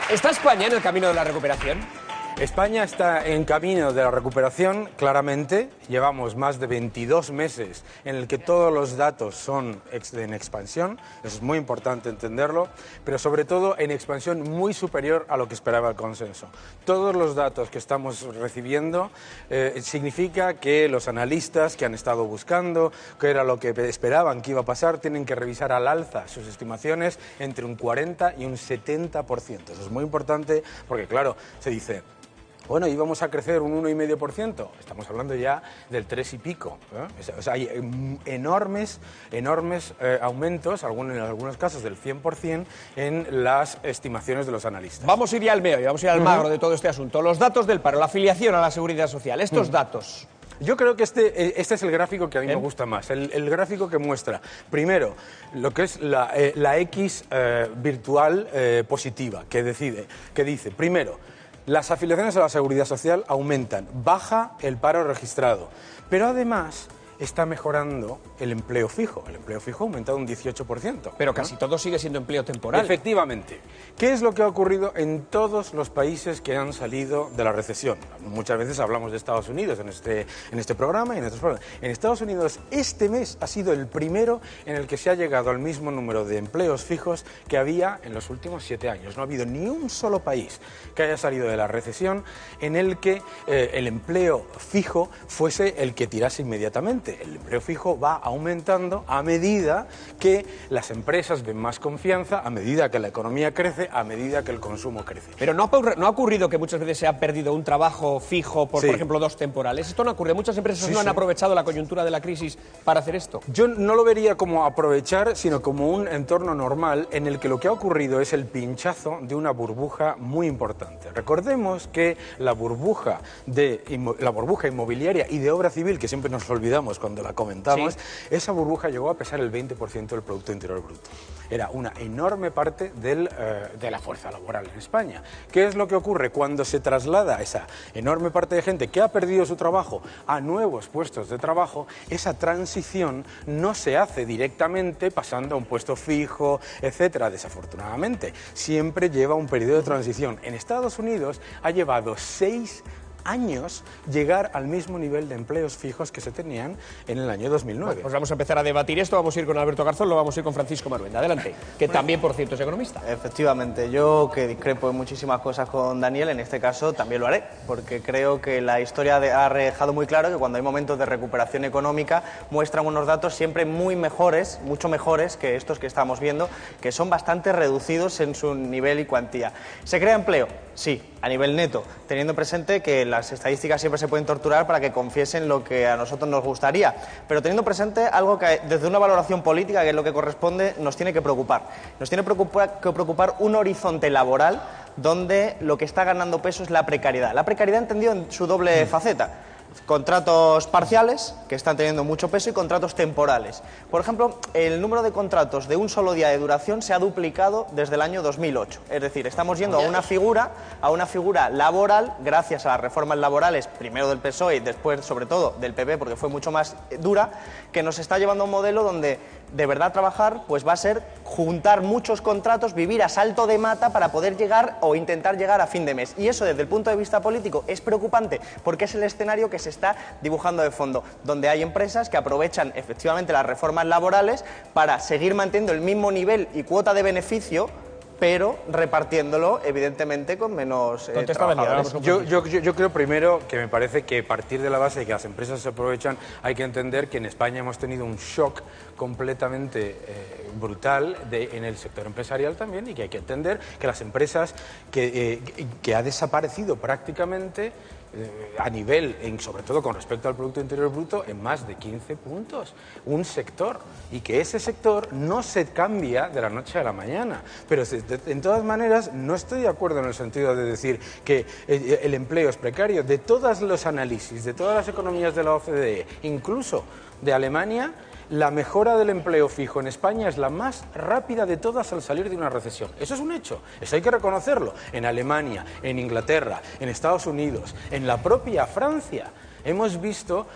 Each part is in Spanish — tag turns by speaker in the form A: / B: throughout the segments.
A: ¿Está España en el camino de la recuperación?
B: España está en camino de la recuperación, claramente. Llevamos más de 22 meses en el que todos los datos son en expansión. Eso es muy importante entenderlo, pero sobre todo en expansión muy superior a lo que esperaba el consenso. Todos los datos que estamos recibiendo significa que los analistas que han estado buscando, que era lo que esperaban que iba a pasar, tienen que revisar al alza sus estimaciones entre un 40 y un 70%. Eso es muy importante porque, claro, se dice... Bueno, íbamos a crecer un 1,5%, estamos hablando ya del 3 y pico. O sea, hay enormes aumentos, en algunos casos del 100%, en las estimaciones de los analistas.
A: Vamos a ir ya al meollo, vamos a ir al magro de todo este asunto. Los datos del paro, la afiliación a la Seguridad Social, estos datos...
B: Yo creo que este es el gráfico que a mí me gusta más, el gráfico que muestra, primero, lo que es la X virtual positiva, que dice, primero, las afiliaciones a la Seguridad Social aumentan, baja el paro registrado, pero además está mejorando el empleo fijo. El empleo fijo ha aumentado un 18%.
A: Pero casi todo sigue siendo empleo temporal.
B: Efectivamente. ¿Qué es lo que ha ocurrido en todos los países que han salido de la recesión? Muchas veces hablamos de Estados Unidos en este programa y en otros programas. En Estados Unidos este mes ha sido el primero en el que se ha llegado al mismo número de empleos fijos que había en los últimos 7 años. No ha habido ni un solo país que haya salido de la recesión en el que el empleo fijo fuese el que tirase inmediatamente. El empleo fijo va aumentando a medida que las empresas ven más confianza, a medida que la economía crece, a medida que el consumo crece.
A: Pero ¿no ha ocurrido que muchas veces se ha perdido un trabajo fijo por ejemplo, 2 temporales? Esto no ocurre. Muchas empresas no han aprovechado la coyuntura de la crisis para hacer esto.
B: Yo no lo vería como aprovechar, sino como un entorno normal en el que lo que ha ocurrido es el pinchazo de una burbuja muy importante. Recordemos que la burbuja inmobiliaria y de obra civil, que siempre nos olvidamos cuando la comentamos, esa burbuja llegó a pesar el 20% del Producto Interior Bruto. Era una enorme parte de la fuerza laboral en España. ¿Qué es lo que ocurre cuando se traslada esa enorme parte de gente que ha perdido su trabajo a nuevos puestos de trabajo? Esa transición no se hace directamente pasando a un puesto fijo, etcétera. Desafortunadamente, siempre lleva un periodo de transición. En Estados Unidos ha llevado 6 años llegar al mismo nivel de empleos fijos que se tenían en el año 2009.
A: Bueno, pues vamos a empezar a debatir esto, vamos a ir con Alberto Garzón, lo vamos a ir con Francisco Maruenda. Adelante, que también, por cierto, es economista.
C: Efectivamente, yo que discrepo en muchísimas cosas con Daniel, en este caso también lo haré, porque creo que la historia ha dejado muy claro que cuando hay momentos de recuperación económica muestran unos datos siempre muy mejores, mucho mejores que estos que estamos viendo, que son bastante reducidos en su nivel y cuantía. ¿Se crea empleo? Sí, a nivel neto, teniendo presente que las estadísticas siempre se pueden torturar para que confiesen lo que a nosotros nos gustaría, pero teniendo presente algo que desde una valoración política, que es lo que corresponde, nos tiene que preocupar. Nos tiene que preocupar un horizonte laboral donde lo que está ganando peso es la precariedad. La precariedad entendido en su doble faceta. Contratos parciales, que están teniendo mucho peso, y contratos temporales. Por ejemplo, el número de contratos de un solo día de duración se ha duplicado desde el año 2008. Es decir, estamos yendo a una figura laboral, gracias a las reformas laborales, primero del PSOE y después, sobre todo, del PP, porque fue mucho más dura, que nos está llevando a un modelo donde de verdad trabajar pues va a ser juntar muchos contratos, vivir a salto de mata para poder llegar o intentar llegar a fin de mes. Y eso, desde el punto de vista político, es preocupante porque es el escenario que se está dibujando de fondo, donde hay empresas que aprovechan efectivamente las reformas laborales para seguir manteniendo el mismo nivel y cuota de beneficio, pero repartiéndolo, evidentemente, con menos trabajadores.
B: Yo creo primero que me parece que, a partir de la base de que las empresas se aprovechan, hay que entender que en España hemos tenido un shock completamente brutal en el sector empresarial también, y que hay que entender que las empresas que ha desaparecido prácticamente a nivel, sobre todo con respecto al Producto Interior Bruto, en más de 15 puntos, un sector, y que ese sector no se cambia de la noche a la mañana. Pero en todas maneras no estoy de acuerdo en el sentido de decir que el empleo es precario. De todos los análisis, de todas las economías de la OCDE, incluso de Alemania, la mejora del empleo fijo en España es la más rápida de todas al salir de una recesión. Eso es un hecho, eso hay que reconocerlo. En Alemania, en Inglaterra, en Estados Unidos, en la propia Francia, hemos visto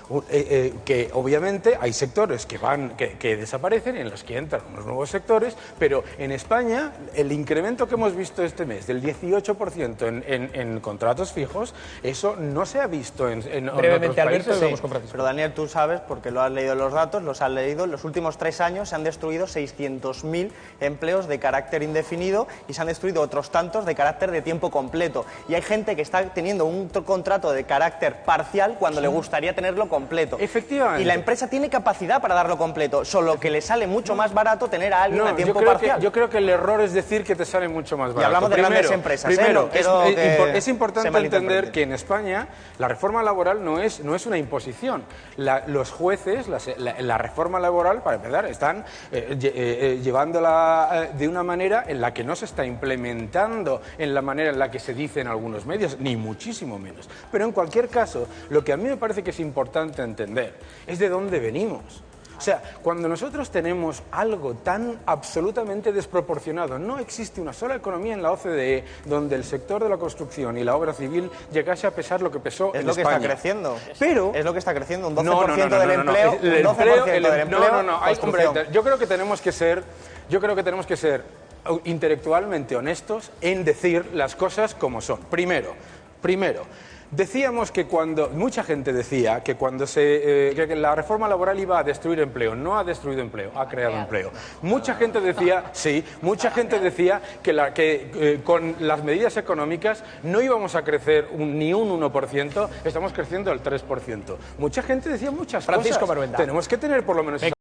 B: que obviamente hay sectores que desaparecen, en los que entran unos nuevos sectores, pero en España el incremento que hemos visto este mes del 18% en contratos fijos, eso no se ha visto en
A: brevemente,
B: otros
A: Alberto,
B: países.
A: y vamos con Francisco.
C: Pero Daniel, tú sabes, porque lo has leído los datos, los has leído, en los últimos 3 años se han destruido 600.000 empleos de carácter indefinido y se han destruido otros tantos de carácter de tiempo completo. Y hay gente que está teniendo un contrato de carácter parcial cuando le gustaría tenerlo completo.
B: Efectivamente.
C: Y la empresa tiene capacidad para darlo completo, solo que le sale mucho más barato tener a alguien a tiempo
B: yo
C: parcial.
B: creo que el error es decir que te sale mucho más barato.
C: Y hablamos de grandes empresas.
B: Primero,
C: No quiero que
B: es importante
C: se malinterprete.
B: entender que en España la reforma laboral no es una imposición. Los jueces, la reforma laboral, para empezar, están llevándola de una manera en la que no se está implementando en la manera en la que se dice en algunos medios, ni muchísimo menos. Pero en cualquier caso, lo que a mí me parece que es importante entender es de dónde venimos. O sea, cuando nosotros tenemos algo tan absolutamente desproporcionado, no existe una sola economía en la OCDE donde el sector de la construcción y la obra civil llegase a pesar lo que pesó en España.
C: Es lo que está creciendo.
B: Pero
C: es lo que está creciendo, un 12% del empleo. Un 12% del empleo.
B: Yo creo que tenemos que ser intelectualmente honestos en decir las cosas como son. Primero, decíamos que mucha gente decía que cuando que la reforma laboral iba a destruir empleo. No ha destruido empleo, ha creado empleo. Mucha gente decía, que con las medidas económicas no íbamos a crecer ni un 1%, estamos creciendo al 3%. Mucha gente decía muchas
A: Francisco
B: cosas.
A: Maruenda.
B: Tenemos que tener por lo menos